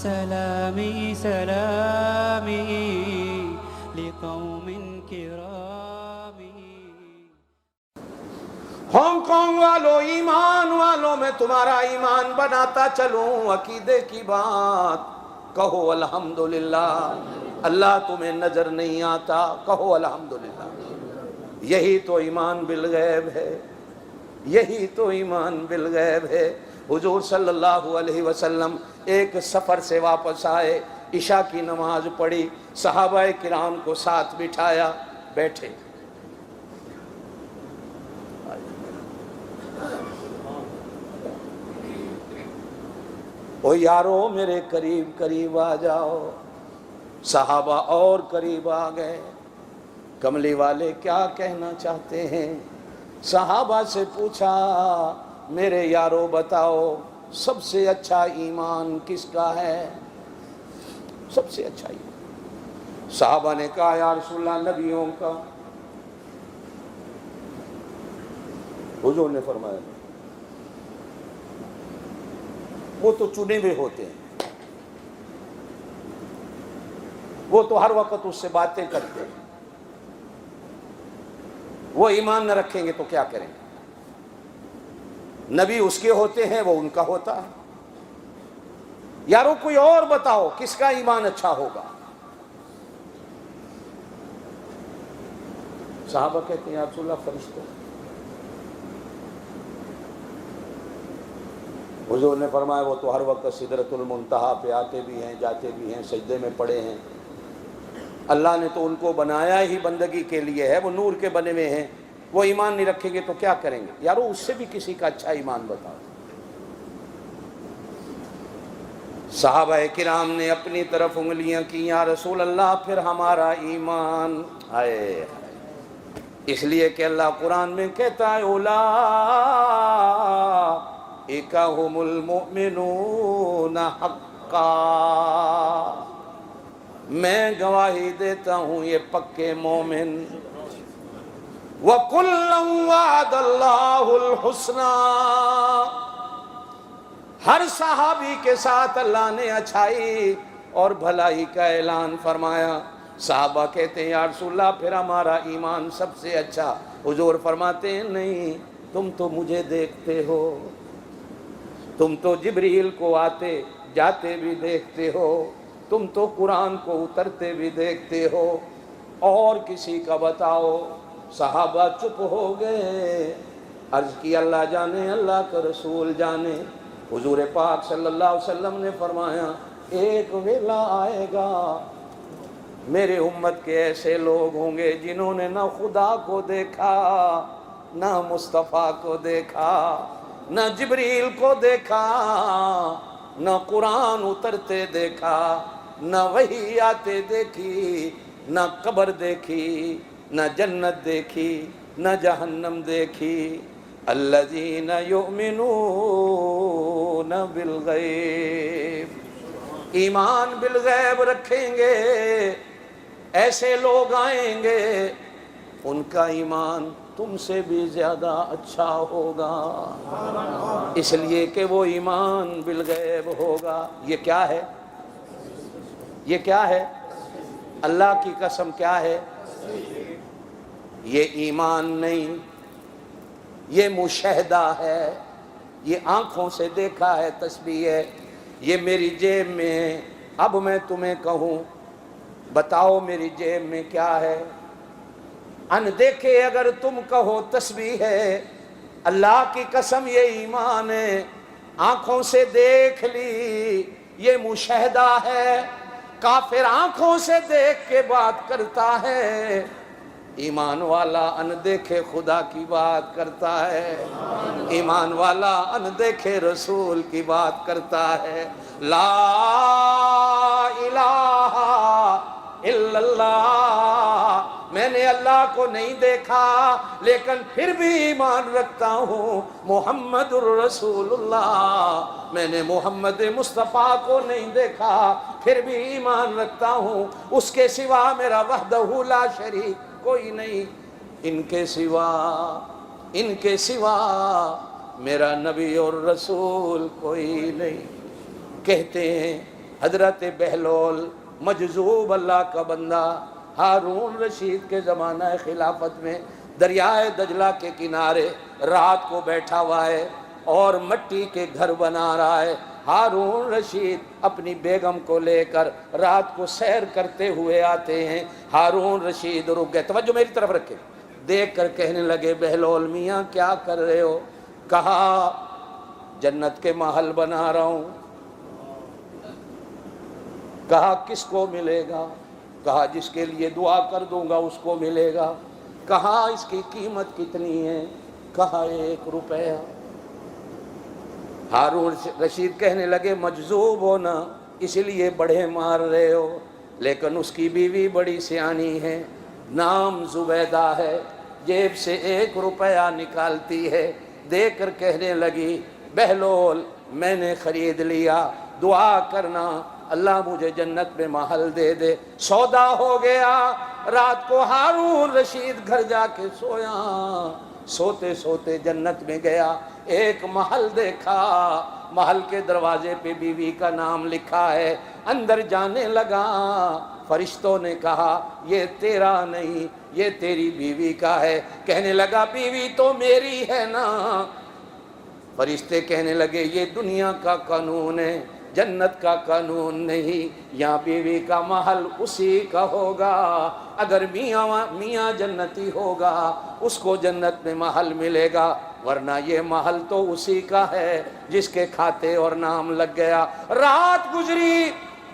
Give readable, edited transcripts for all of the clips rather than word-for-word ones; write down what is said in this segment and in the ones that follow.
سلامي سلامي لقوم كرام. ہانگ کانگ والوں، ایمان والوں، میں تمہارا ایمان بناتا چلوں. عقیدے کی بات کہو الحمدللہ. اللہ تمہیں نظر نہیں آتا، کہو الحمدللہ. یہی تو ایمان بالغیب ہے، یہی تو ایمان بالغیب ہے. حضور صلی اللہ علیہ وسلم ایک سفر سے واپس آئے، عشاء کی نماز پڑھی، صحابہ کرام کو ساتھ بٹھایا، بیٹھے. او یارو میرے قریب قریب آ جاؤ. صحابہ اور قریب آ گئے. کملی والے کیا کہنا چاہتے ہیں؟ صحابہ سے پوچھا، میرے یارو بتاؤ سب سے اچھا ایمان کس کا ہے؟ سب سے اچھا ایمان. صحابہ نے کہا یا رسول اللہ نبیوں کا. حضور نے فرمایا وہ تو چنے ہوئے ہوتے ہیں، وہ تو ہر وقت اس سے باتیں کرتے ہیں، وہ ایمان نہ رکھیں گے تو کیا کریں گے؟ نبی اس کے ہوتے ہیں، وہ ان کا ہوتا ہے. یارو کوئی اور بتاؤ کس کا ایمان اچھا ہوگا؟ صحابہ کہتے ہیں یا رسول اللہ فرشتوں. حضور نے فرمایا وہ تو ہر وقت سدرۃ المنتہا پہ آتے بھی ہیں، جاتے بھی ہیں، سجدے میں پڑے ہیں. اللہ نے تو ان کو بنایا ہی بندگی کے لیے ہے، وہ نور کے بنے ہوئے ہیں. وہ ایمان نہیں رکھیں گے تو کیا کریں گے؟ یارو اس سے بھی کسی کا اچھا ایمان بتاؤ. صحابہ کرام نے اپنی طرف انگلیاں کی، یا رسول اللہ پھر ہمارا ایمان. آئے اس لیے کہ اللہ قرآن میں کہتا ہے اولئک ھم المؤمنون حقا. میں گواہی دیتا ہوں یہ پکے مومن. وَكُلًّا وَعَدَ اللَّهُ الْحُسْنَى. ہر صحابی کے ساتھ اللہ نے اچھائی اور بھلائی کا اعلان فرمایا. صحابہ کہتے ہیں یا رسول اللہ پھر ہمارا ایمان سب سے اچھا. حضور فرماتے ہیں نہیں، تم تو مجھے دیکھتے ہو، تم تو جبریل کو آتے جاتے بھی دیکھتے ہو، تم تو قرآن کو اترتے بھی دیکھتے ہو، اور کسی کا بتاؤ. صحابہ چپ ہو گئے. عرض کی اللہ جانے، اللہ کا رسول جانے. حضور پاک صلی اللہ علیہ وسلم نے فرمایا ایک ویلا آئے گا میرے امت کے ایسے لوگ ہوں گے جنہوں نے نہ خدا کو دیکھا، نہ مصطفیٰ کو دیکھا، نہ جبریل کو دیکھا، نہ قرآن اترتے دیکھا، نہ وحی آتے دیکھی، نہ قبر دیکھی، نہ جنت دیکھی، نہ جہنم دیکھی. الذین یؤمنون بالغیب. ایمان بالغیب رکھیں گے ایسے لوگ آئیں گے ان کا ایمان تم سے بھی زیادہ اچھا ہوگا، اس لیے کہ وہ ایمان بالغیب ہوگا. یہ کیا ہے؟ یہ کیا ہے؟ اللہ کی قسم کیا ہے؟ یہ ایمان نہیں، یہ مشاہدہ ہے، یہ آنکھوں سے دیکھا ہے تسبیح ہے. یہ میری جیب میں ہے. اب میں تمہیں کہوں بتاؤ میری جیب میں کیا ہے؟ ان دیکھے اگر تم کہو تسبیح ہے، اللہ کی قسم یہ ایمان ہے. آنکھوں سے دیکھ لی یہ مشاہدہ ہے. کافر آنکھوں سے دیکھ کے بات کرتا ہے، ایمان والا ان دیکھے خدا کی بات کرتا ہے. ایمان والا ان دیکھے رسول کی بات کرتا ہے. لا الہ الا اللہ. میں نے اللہ کو نہیں دیکھا لیکن پھر بھی ایمان رکھتا ہوں محمد الرسول اللہ. میں نے محمد مصطفیٰ کو نہیں دیکھا پھر بھی ایمان رکھتا ہوں اس کے سوا میرا وحدہ لا شریک کوئی نہیں. ان کے سوا میرا نبی اور رسول کوئی نہیں. کہتے ہیں حضرت بہلول مجذوب اللہ کا بندہ ہارون رشید کے زمانہ خلافت میں دریائے دجلہ کے کنارے رات کو بیٹھا ہوا ہے اور مٹی کے گھر بنا رہا ہے۔ ہارون رشید اپنی بیگم کو لے کر رات کو سیر کرتے ہوئے آتے ہیں۔ ہارون رشید رک گئے، توجہ میری طرف رکھے، دیکھ کر کہنے لگے بہلول میاں کیا کر رہے ہو؟ کہا جنت کے محل بنا رہا ہوں۔ کہا کس کو ملے گا؟ کہا جس کے لیے دعا کر دوں گا اس کو ملے گا۔ کہا اس کی قیمت کتنی ہے؟ کہا 1 روپیہ۔ ہارون رشید کہنے لگے مجذوب ہو نا، اس لیے بڑے مار رہے ہو، لیکن اس کی بیوی بڑی سیانی ہے، نام زبیدہ ہے، جیب سے 1 روپیہ نکالتی ہے، دے کر کہنے لگی بہلول میں نے خرید لیا، دعا کرنا اللہ مجھے جنت میں محل دے دے۔ سودا ہو گیا۔ رات کو ہارون رشید گھر جا کے سویا، سوتے سوتے جنت میں گیا، ایک محل دیکھا، محل کے دروازے پہ بیوی کا نام لکھا ہے۔ اندر جانے لگا، فرشتوں نے کہا یہ تیرا نہیں، یہ تیری بیوی کا ہے۔ کہنے لگا بیوی تو میری ہے نا۔ فرشتے کہنے لگے یہ دنیا کا قانون ہے، جنت کا قانون نہیں، یہاں بیوی کا محل اسی کا ہوگا۔ اگر میاں جنتی ہوگا اس کو جنت میں محل ملے گا، ورنہ یہ محل تو اسی کا ہے جس کے کھاتے اور نام لگ گیا۔ رات گزری،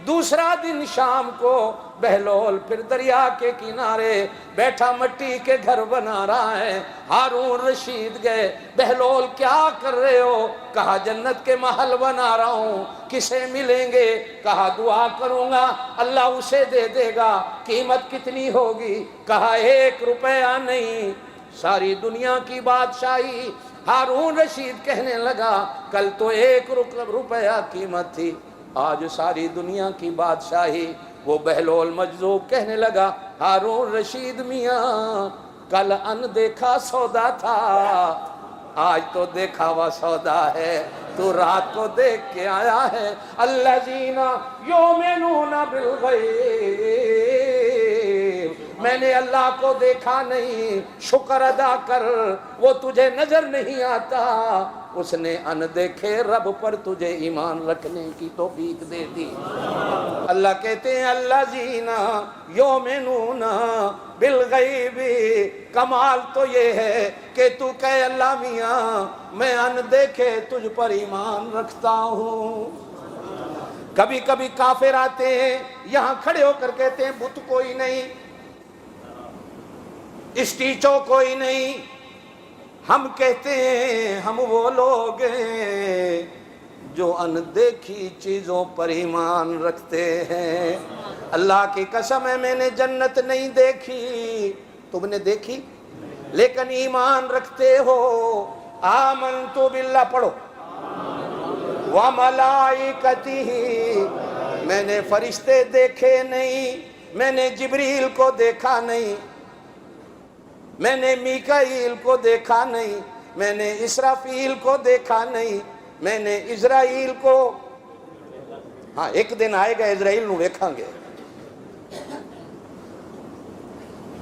دوسرا دن شام کو بہلول پھر دریا کے کنارے بیٹھا مٹی کے گھر بنا رہا ہے۔ ہارون رشید گئے، بہلول کیا کر رہے ہو؟ کہا جنت کے محل بنا رہا ہوں، کسے ملیں گے؟ کہا دعا کروں گا اللہ اسے دے دے گا۔ قیمت کتنی ہوگی؟ کہا 1 روپیہ نہیں، ساری دنیا کی بادشاہی۔ ہارون رشید کہنے لگا کل تو 1 روپیہ قیمت تھی، آج ساری دنیا کی بادشاہی۔ وہ بہلول مجذوب کہنے لگا ہارون رشید میاں کل ان دیکھا سودا تھا، آج تو دیکھا ہوا سودا ہے، تو رات کو دیکھ کے آیا ہے۔ الذین یؤمنون بالغیب، میں نے اللہ کو دیکھا نہیں، شکر ادا کر، وہ تجھے نظر نہیں آتا، اس نے ان دیکھے رب پر تجھے ایمان رکھنے کی توفیق دے دی۔ اللہ کہتے ہیں الذین یؤمنون بالغیب، کمال تو یہ ہے کہ تو کہے اللہ میاں میں ان دیکھے تجھ پر ایمان رکھتا ہوں۔ کبھی کبھی کافر آتے ہیں یہاں کھڑے ہو کر کہتے ہیں بت کوئی نہیں، اسٹیچو کوئی نہیں، ہم کہتے ہیں ہم وہ لوگ ہیں جو اندیکھی چیزوں پر ایمان رکھتے ہیں۔ اللہ کی قسم ہے میں نے جنت نہیں دیکھی، تم نے دیکھی لیکن ایمان رکھتے ہو۔ آمنت باللہ پڑھو، وملائکتہ، میں نے فرشتے دیکھے نہیں، میں نے جبریل کو دیکھا نہیں، میں نے میکائیل کو دیکھا نہیں، میں نے اسرافیل کو دیکھا نہیں، میں نے اسرائیل کو، ہاں ایک دن آئے گا اسرائیل نو ویکھاں گے۔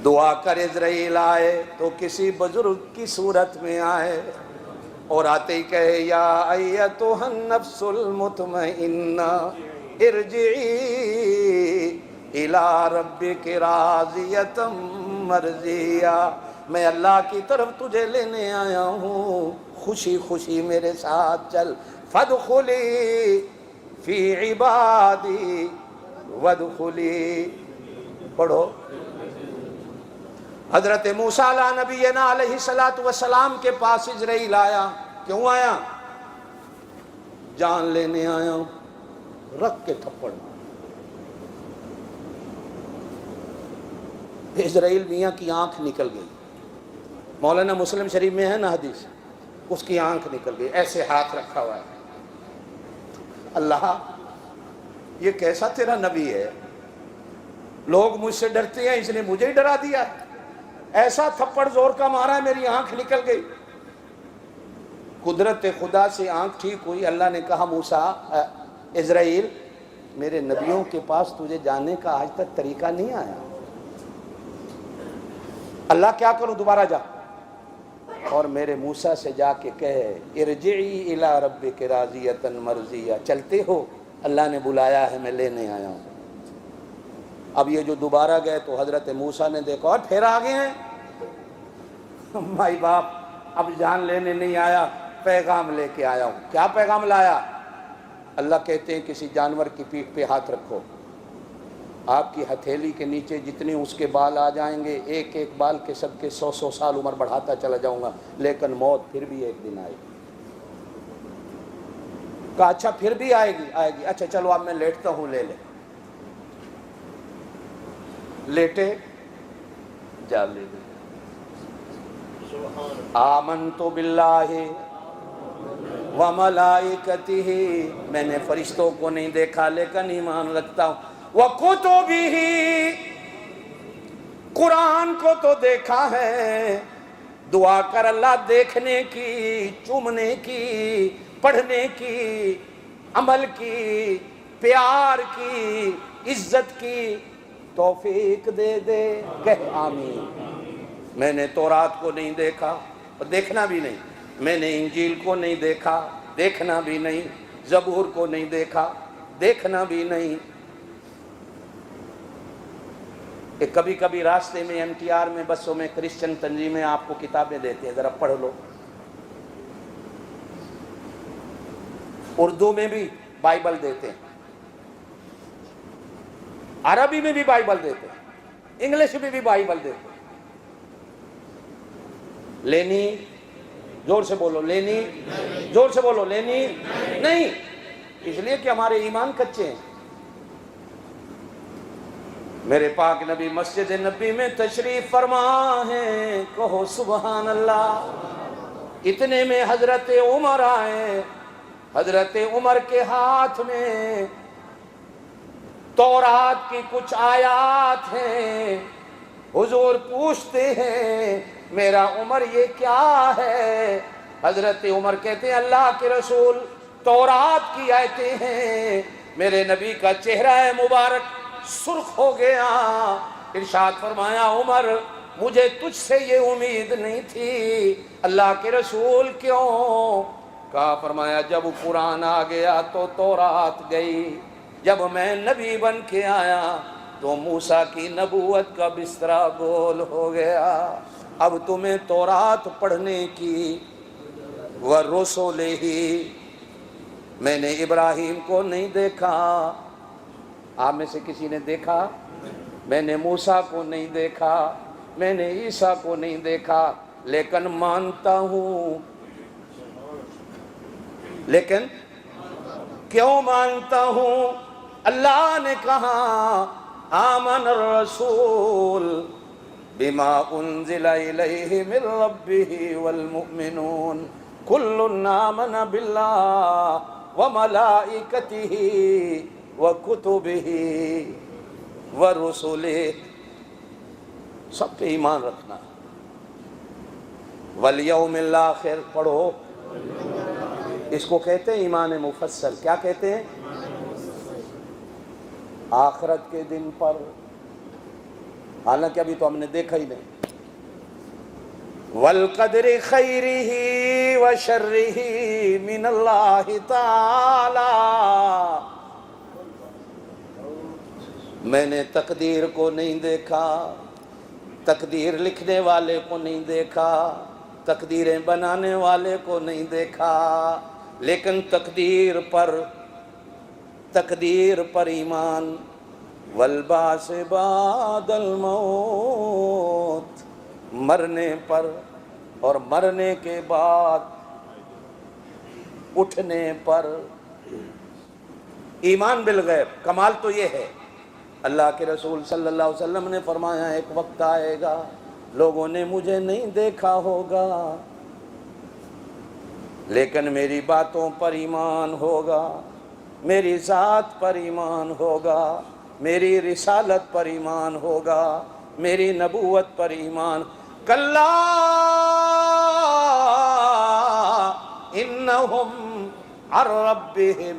دعا کر اسرائیل آئے تو کسی بزرگ کی صورت میں آئے، اور آتے ہی کہے یا ایتھا النفس المطمئنہ ارجعی الی ربک راضیۃ مرضیہ، میں اللہ کی طرف تجھے لینے آیا ہوں، خوشی خوشی میرے ساتھ چل، فادخلی فی عبادی وادخلی، پڑھو۔ حضرت موسیٰ علیہ نبینا علیہ السلام کے پاس اسرائیل آیا، کیوں آیا؟ جان لینے آیا ہوں، رکھ کے تھپڑ۔ اسرائیل میاں کی آنکھ نکل گئی، مولانا مسلم شریف میں ہے نا حدیث، اس کی آنکھ نکل گئی، ایسے ہاتھ رکھا ہوا ہے۔ اللہ یہ کیسا تیرا نبی ہے، لوگ مجھ سے ڈرتے ہیں، اس نے مجھے ہی ڈرا دیا، ایسا تھپڑ زور کا مارا ہے میری آنکھ نکل گئی۔ قدرت خدا سے آنکھ ٹھیک ہوئی، اللہ نے کہا موسیٰ اسرائیل میرے نبیوں کے پاس تجھے جانے کا آج تک طریقہ نہیں آیا. اللہ کیا کروں, دوبارہ جا اور میرے موسیٰ سے جا کے کہے ارجعی الی ربک راضیۃ مرضیہ, چلتے ہو, اللہ نے بلایا ہے, میں لینے آیا ہوں. اب یہ جو دوبارہ گئے تو حضرت موسیٰ نے دیکھا اور پھر آ گئے ہیں. مائی باپ اب جان لینے نہیں آیا, پیغام لے کے آیا ہوں. کیا پیغام لایا؟ اللہ کہتے ہیں کسی جانور کی پیٹھ پہ ہاتھ رکھو, آپ کی ہتھیلی کے نیچے جتنے اس کے بال آ جائیں گے, ایک ایک بال کے صدقے 100 سال عمر بڑھاتا چلا جاؤں گا, لیکن موت پھر بھی ایک دن آئے گی. کہا اچھا پھر بھی آئے گی, اچھا چلو اب میں لیٹتا ہوں, لے لے. لیٹے, جا لے لے. آمنت باللہ وملائکتہ, میں نے فرشتوں کو نہیں دیکھا لیکن ایمان رکھتا ہوں. وکتبہ, قرآن کو تو دیکھا ہے. دعا کر اللہ دیکھنے کی, چومنے کی, پڑھنے کی, عمل کی, پیار کی, عزت کی توفیق دے دے. کہہ آمین. میں نے تورات کو نہیں دیکھا اور دیکھنا بھی نہیں, میں نے انجیل کو نہیں دیکھا, دیکھنا بھی نہیں, زبور کو نہیں دیکھا, دیکھنا بھی نہیں. کہ کبھی کبھی راستے میں NTR میں, بسوں میں کرسچن تنظیمیں آپ کو کتابیں دیتے ہیں, ذرا پڑھ لو. اردو میں بھی بائبل دیتے ہیں, عربی میں بھی بائبل دیتے ہیں, انگلش میں بھی بائبل دیتے ہیں. لینی, زور سے بولو, لینی, زور سے بولو, لینی نہیں, اس لیے کہ ہمارے ایمان کچے ہیں. میرے پاک نبی مسجد نبی میں تشریف فرما ہیں, کہو سبحان اللہ. اتنے میں حضرت عمر آئے. حضرت عمر کے ہاتھ میں تورات کی کچھ آیات ہیں. حضور پوچھتے ہیں میرا عمر یہ کیا ہے؟ حضرت عمر کہتے ہیں اللہ کے رسول تورات کی آیتیں ہیں. میرے نبی کا چہرہ مبارک سرخ ہو گیا. ارشاد فرمایا عمر مجھے تجھ سے یہ امید نہیں تھی. اللہ کے رسول کیوں؟ کہا فرمایا جب قرآن آ گیا تو تورات گئی, جب میں نبی بن کے آیا تو موسیٰ کی نبوت کا بسترا گول ہو گیا. اب تمہیں تورات پڑھنے کی وَرُسُلِهِ, میں نے ابراہیم کو نہیں دیکھا. آپ میں سے کسی نے دیکھا؟ میں نے موسیٰ کو نہیں دیکھا, میں نے عیسیٰ کو نہیں دیکھا, لیکن مانتا ہوں. لیکن کیوں مانتا ہوں؟ اللہ نے کہا آمن الرسول بما انزل الیہ من ربہ والمؤمنون کل آمن باللہ وملائکتہ وکتبہ ورسلہ. سب پہ ایمان رکھنا. والیوم الآخر پڑھو, اس کو کہتے ہیں ایمان مفصل. کیا کہتے ہیں؟ آخرت کے دن پر, حالانکہ ابھی تو ہم نے دیکھا ہی نہیں. والقدر خیرہ وشرہ من اللہ تعالی, میں نے تقدیر کو نہیں دیکھا, تقدیر لکھنے والے کو نہیں دیکھا, تقدیریں بنانے والے کو نہیں دیکھا, لیکن تقدیر پر ایمان. والبعث بعد الموت, مرنے پر اور مرنے کے بعد اٹھنے پر ایمان بالغیب. کمال تو یہ ہے, اللہ کے رسول صلی اللہ علیہ وسلم نے فرمایا ایک وقت آئے گا لوگوں نے مجھے نہیں دیکھا ہوگا لیکن میری باتوں پر ایمان ہوگا, میری ذات پر ایمان ہوگا, میری رسالت پر ایمان ہوگا, میری نبوت پر ایمان. کلا انہم عن ربہم